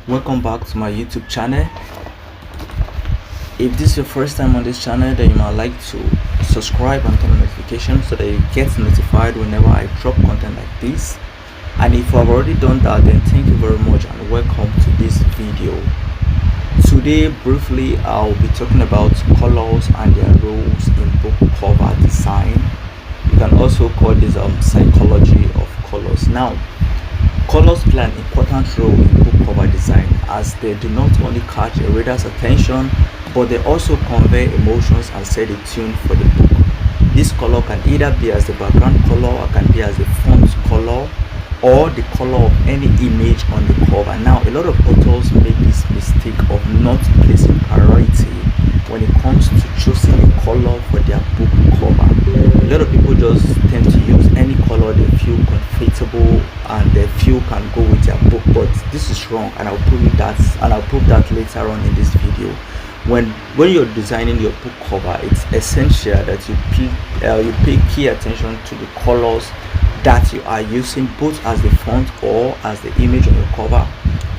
Welcome back to my YouTube channel. If this is your first time on this channel, then you might like to subscribe and turn on notifications so that you get notified whenever I drop content like this. And if you have already done that, then thank you very much and welcome to this video. Today briefly I'll be talking about colors and their roles in book cover design. You can also call this psychology of colors. Now, colors play an important role in book cover design as they do not only catch a reader's attention, but they also convey emotions and set a tune for the book. This color can either be as the background color or can be as the font color or the color of any image on the cover. Now, a lot of authors make this mistake of not placing priority when it comes to choosing a color for their book cover. A lot of people just tend to use any color they feel comfortable and they feel can go with their book, but this is wrong, and I'll prove that later on in this video. When you're designing your book cover, it's essential that you pay key attention to the colors that you are using, both as the font or as the image on your cover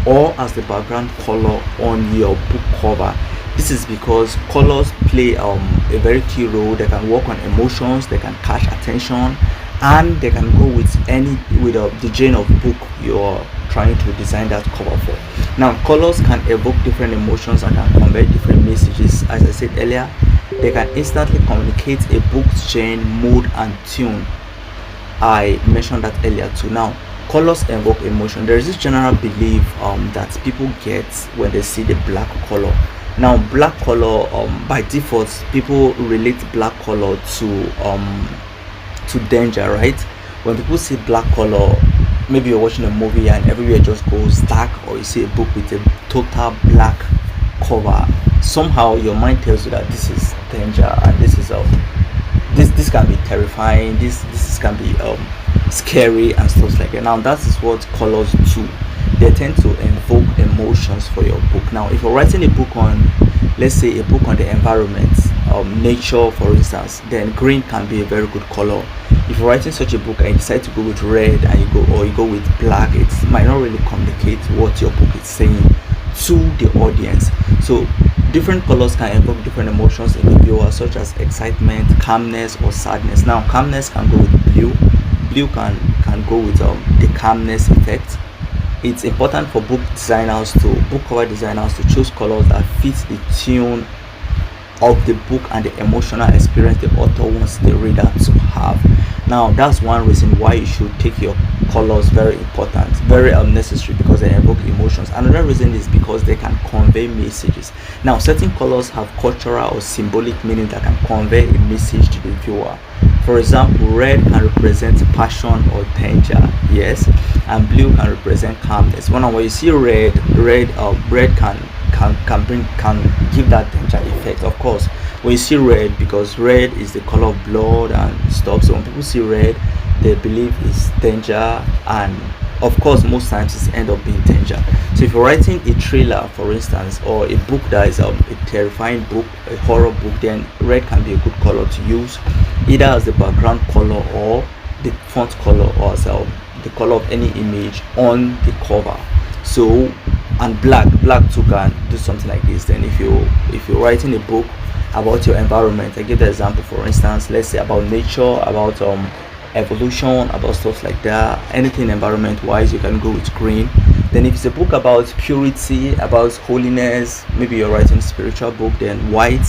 or as the background color on your book cover. This is because colors play a very key role. They can work on emotions, they can catch attention, and they can go with the genre of book you're trying to design that cover for. Now, colors can evoke different emotions and can convey different messages. As I said earlier, they can instantly communicate a book's genre, mood, and tune. I mentioned that earlier too. Now, colors evoke emotion. There is this general belief that people get when they see the black color. Now, black color, by default, people relate black color to danger, right? When people see black color, maybe you're watching a movie and everywhere just goes dark, or you see a book with a total black cover, somehow your mind tells you that this is danger and this is this can be terrifying, this can be scary and stuff like that. Now, that is what colors do. They tend to evoke emotions for your book. Now, if you're writing a book on, let's say, a book on the environment, nature for instance, then green can be a very good color. If you're writing such a book and you decide to go with red and you go with black, it might not really communicate what your book is saying to the audience. So different colors can evoke different emotions in the viewer, such as excitement, calmness, or sadness. Now, calmness can go with blue can go with the calmness effect. It's important for book cover designers to choose colors that fit the tune of the book and the emotional experience the author wants the reader to have. Now, that's one reason why you should take your colors very important, very necessary, because they evoke emotions. Another reason is because they can convey messages. Now, certain colors have cultural or symbolic meaning that can convey a message to the viewer. For example, red can represent passion or danger, yes, and blue can represent calmness. When you see red can give that danger effect. Of course, when you see red, because red is the color of blood and stuff, so when people see red, they believe it's danger, and of course most times it's end up being danger. So if you're writing a thriller, for instance, or a book that is a terrifying book, a horror book, then red can be a good color to use, either as the background color or the font color, or as the color of any image on the cover. So, and black too can do something like this. Then if you're writing a book about your environment, I give the example, for instance, let's say about nature, about evolution, about stuff like that, anything environment wise, you can go with green. Then if it's a book about purity, about holiness, maybe you're writing a spiritual book, then white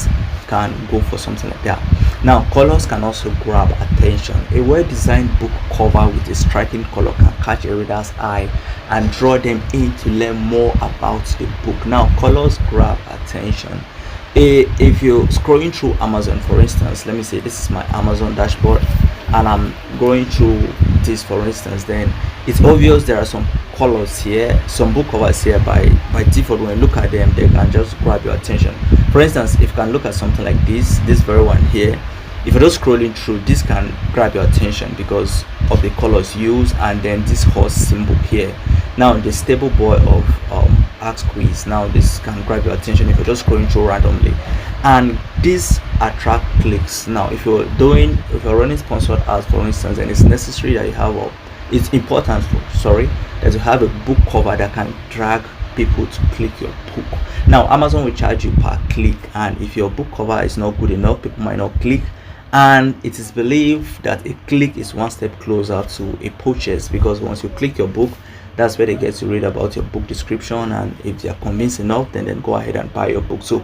can go for something like that. Now, colors can also grab attention. A well-designed book cover with a striking color can catch a reader's eye and draw them in to learn more about the book. Now, colors grab attention. If you're scrolling through Amazon, for instance, let me say this is my Amazon dashboard and I'm going through this, for instance, then it's obvious there are some colors here, some book covers here by default. When you look at them, they can just grab your attention. For instance, if you can look at something like this very one here, if you're just scrolling through, this can grab your attention because of the colors used, and then this horse symbol here. Now, the stable boy of Ask Quiz, now this can grab your attention if you're just scrolling through randomly, and this attract clicks. Now, if you're running sponsored ads, for instance, and it's necessary that you have it's important that you have a book cover that can drag people to click your book. Now Amazon will charge you per click, and if your book cover is not good enough, people might not click, and it is believed that a click is one step closer to a purchase, because once you click your book, that's where they get to read about your book description, and if they are convinced enough, then go ahead and buy your book. So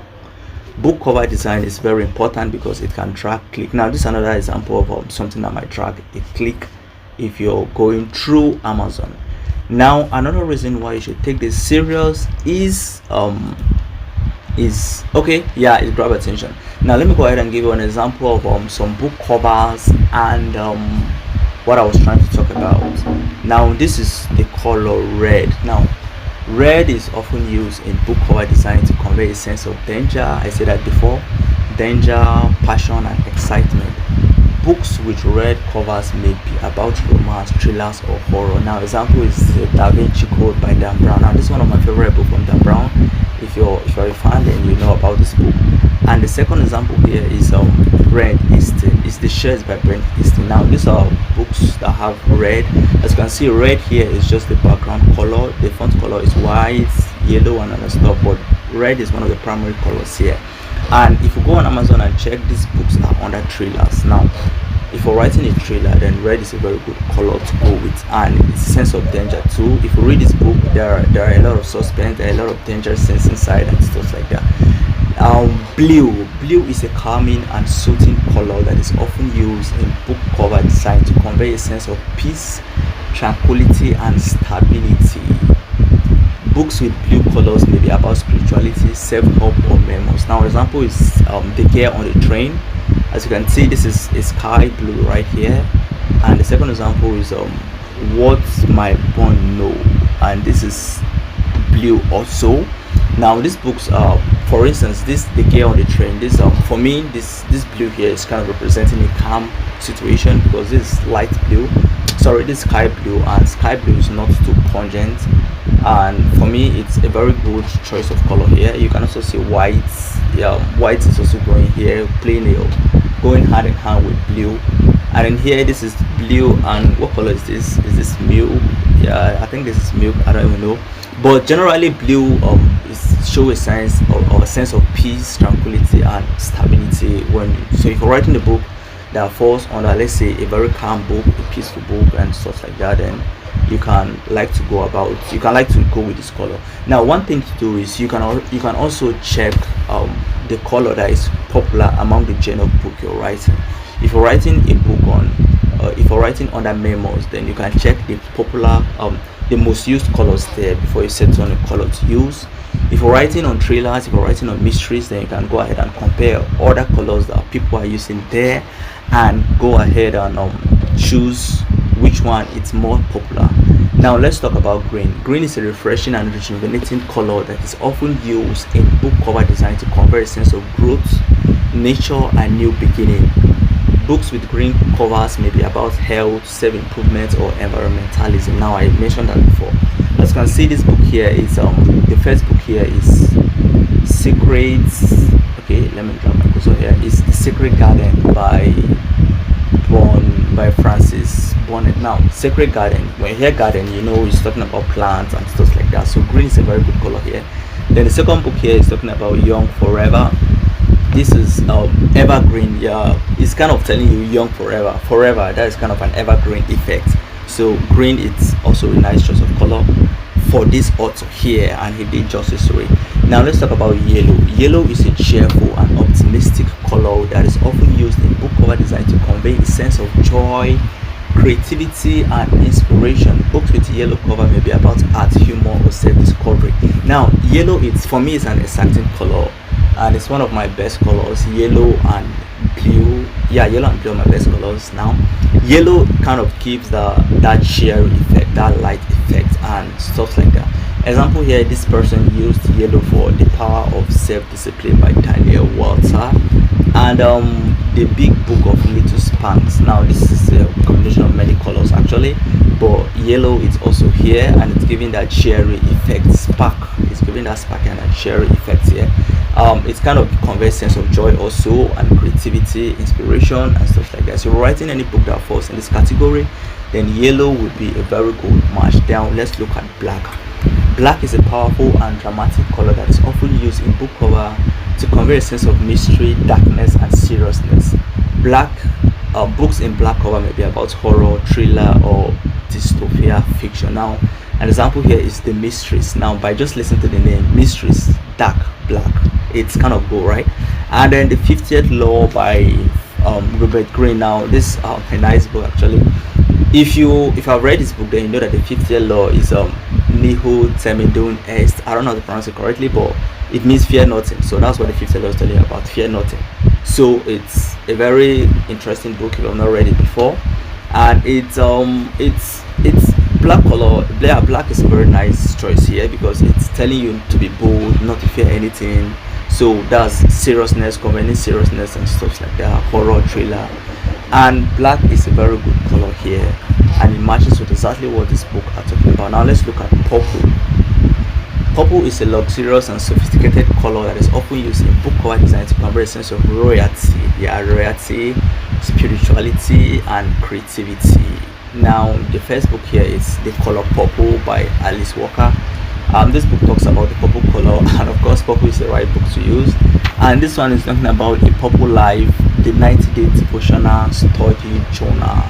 book cover design is very important because it can track click. Now this is another example of something that might track a click if you're going through Amazon. Now another reason why you should take this serious is okay, yeah, it grab attention. Now let me go ahead and give you an example of some book covers and what I was trying to talk about. Now this is the color red. Now red is often used in book cover design to convey a sense of danger. I said that before. Danger, passion, and excitement. Books with red covers may be about romance, thrillers, or horror. Now example is the Da Vinci Code by Dan Brown. Now this is one of my favorite books from Dan Brown. If you're a fan, then you know about this book. And the second example here is Brent Easton. It's The Shades by Brent Easton. Now these are books that have red. As you can see, red here is just the background color. The font color is white, yellow, and other stuff, but red is one of the primary colors here. And if you go on Amazon and check, these books are under thrillers. Now if you're writing a thriller, then red is a very good color to go with, and it's a sense of danger too. If you read this book, there are a lot of suspense, there are a lot of danger scenes inside and stuff like that. Blue is a calming and soothing color that is often used in book cover design to convey a sense of peace, tranquility, and stability. Books with blue colors may be about spirituality, self-help, or memos. Now example is The Girl on the Train. As you can see, this is a sky blue right here, and the second example is What My Bond Know, and this is blue also. Now these books are, for instance, this The Girl on the Train, this for me, this blue here is kind of representing a calm situation, because this is light blue, sorry, this sky blue, and sky blue is not too pungent, and for me it's a very good choice of color here. You can also see white. Yeah, white is also going here, going hand in hand with blue. And in here, this is blue, and what color is this? Is this milk? Yeah, I think this is milk, I don't even know. But generally blue show a sense of peace, tranquility, and stability. So if you're writing the book that falls under, let's say, a very calm book, a peaceful book, and stuff like that, then you can like to go with this color. Now one thing to do is you can also check the color that is popular among the genre of book you're writing. If you're writing a book on if you're writing under memos, then you can check the popular the most used colors there before you set on a color to use. If you're writing on thrillers, if you're writing on mysteries, then you can go ahead and compare other colors that people are using there, and go ahead and choose which one is more popular. Now let's talk about green. Green is a refreshing and rejuvenating color that is often used in book cover design to convey a sense of growth, nature, and new beginning. Books with green covers may be about health, self-improvement, or environmentalism. Now I mentioned that before. As you can see, this book here is the first book here is Secrets. Okay, let me grab my cursor here. It's The Secret Garden by Francis Bonnet. Now Secret Garden, when you hear garden, you know it's talking about plants and stuff like that. So green is a very good color here. Then the second book here is talking about Young Forever. This is evergreen. Yeah, it's kind of telling you young forever. That is kind of an evergreen effect. So green is also a nice choice of color for this author here, and he did justice to it. Now let's talk about yellow. Yellow is a cheerful and optimistic color that is often used in book cover design to convey a sense of joy, creativity, and inspiration. Books with yellow cover may be about art, humor, or self-discovery. Now yellow, for me, is an exciting color, and it's one of my best colors. Yellow and blue, yeah, yellow and blue are my best colors. Now yellow kind of gives that cheery effect, that light effect, and stuff like that. Example here, this person used yellow for The Power of Self-Discipline by Daniel Walter, and The Big Book of Little Spanks. Now this is a combination of many colors actually, but yellow is also here, and it's giving that cheery effect, spark. It's giving that spark and that cheery effect here. It's kind of conveys sense of joy also, and creativity, inspiration, and stuff like that. So writing any book that falls in this category, then yellow would be a very good match. Now let's look at black. Black is a powerful and dramatic color that is often used in book cover to convey a sense of mystery, darkness, and seriousness. Black books in black cover may be about horror, thriller, or dystopia fiction. Now, an example here is The Mysteries. Now, by just listening to the name, Mysteries, dark, black, it's kind of cool, right? And then The 50th Law by Robert Greene. Now, this a nice book actually. If I've read this book, then you know that The 50th Law is Nihil Temidum Est. I don't know how to pronounce it correctly, but it means fear nothing. So that's what The 50th Law is telling you about, fear nothing. So it's a very interesting book if you've not read it before, and it's black color. Black is a very nice choice here because it's telling you to be bold, not to fear anything. So that's seriousness, conveying seriousness and stuff like that, horror, thriller, and black is a very good color here, and it matches with exactly what this book are talking about. Now let's look at purple. Purple is a luxurious and sophisticated color that is often used in book cover design to convey a sense of royalty, royalty, spirituality, and creativity. Now, the first book here is The Color Purple by Alice Walker. This book talks about the purple color, and of course, purple is the right book to use. And this one is talking about a purple life, the 90-day devotional study journal.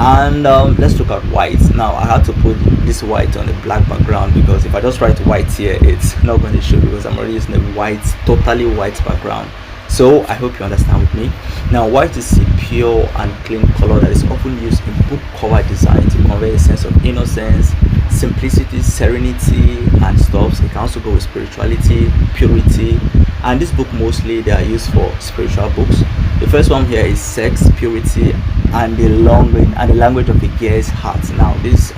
And let's look at white. Now I have to put this white on a black background because if I just write white here, it's not going to show because I'm already using a white, totally white background. So I hope you understand with me. Now white is a pure and clean color that is often used in book cover design to convey a sense of innocence, simplicity, serenity, and stuff. It can also go with spirituality, purity, and this book mostly they are used for spiritual books. The first one here is sex, purity, and the language of the girl's heart. Now this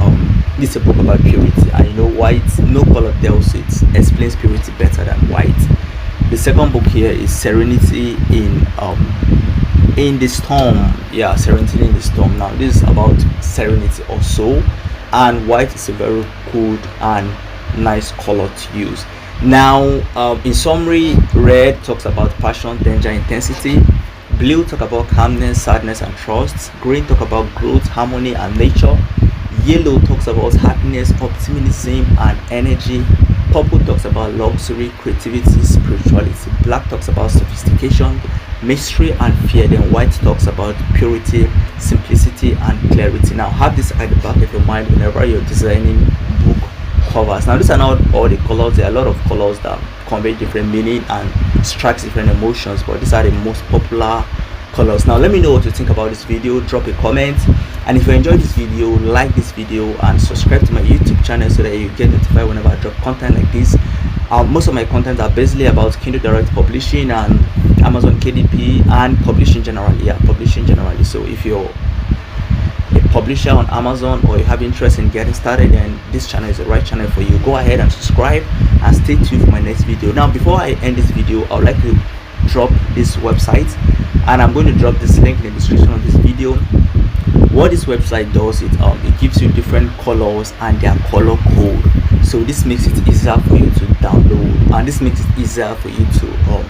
is a book about purity, and you know white, no color tells it, explains purity better than white. The second book here is Serenity in the Storm. Yeah, Serenity in the Storm. Now this is about serenity also, and white is a very good and nice color to use. Now in summary, red talks about passion, danger, intensity. Blue talk about calmness, sadness, and trust. Green talk about growth, harmony, and nature. Yellow talks about happiness, optimism, and energy. Purple talks about luxury, creativity, spirituality. Black talks about sophistication, mystery, and fear. Then white talks about purity, simplicity, and clarity. Now have this at the back of your mind whenever you're designing book covers. Now these are not all the colors. There are a lot of colors that convey different meaning and strikes different emotions, but these are the most popular colors. Now let me know what you think about this video. Drop a comment, and if you enjoyed this video, like this video and subscribe to my YouTube channel so that you get notified whenever I drop content like this. Most of my content are basically about Kindle Direct Publishing and Amazon KDP and publishing generally. Publishing generally. So if you're a publisher on Amazon or you have interest in getting started, then this channel is the right channel for you. Go ahead and subscribe and stay tuned for my next video. Now before I end this video, I would like to drop this website, and I'm going to drop this link in the description of this video. What this website does, it gives you different colors and their color code, so this makes it easier for you to download, and this makes it easier for you to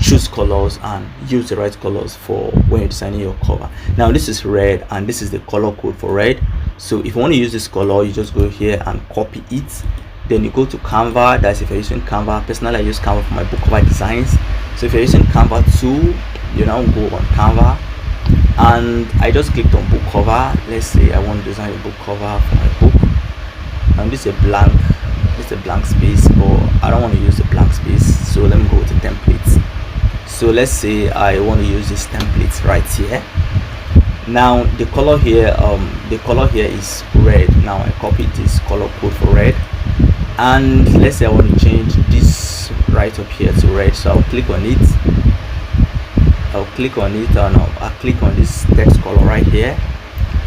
choose colors and use the right colors for when you're designing your cover. Now this is red, and this is the color code for red. So if you want to use this color, you just go here and copy it. Then you go to Canva. That's if you're using Canva. Personally, I use Canva for my book cover designs. So if you're using Canva too, you now go on Canva, and I just clicked on book cover. Let's say I want to design a book cover for my book, and this is a blank space, but I don't want to use a blank space, so let me go to templates. So let's say I want to use this template right here. Now the color here is red. Now I copied this color code for red, and let's say I want to change this right up here to red. So I'll click on it, and I'll click on this text color right here,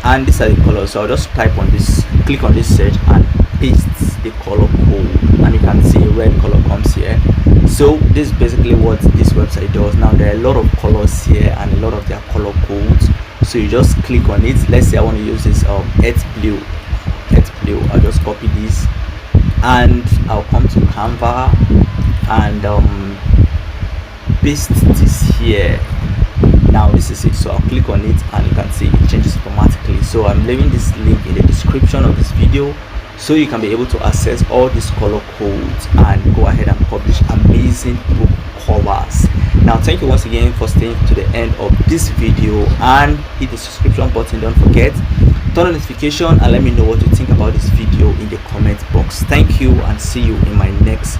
and these are the colors. So I'll just type on this, click on this search, and paste the color code, and you can see red color comes here. So this is basically what this website does. Now there are a lot of colors here and a lot of their color codes, so you just click on it. Let's say I want to use this earth blue. I'll just copy this, and I'll come to Canva and paste this here. Now this is it. So I'll click on it, and you can see it changes automatically. So I'm leaving this link in the description of this video, so you can be able to access all these color codes and go ahead and publish amazing book covers. Now thank you once again for staying to the end of this video, and hit the subscription button. Don't forget, turn on notification, and let me know what you think about this video in the comment box. Thank you, and see you in my next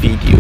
video.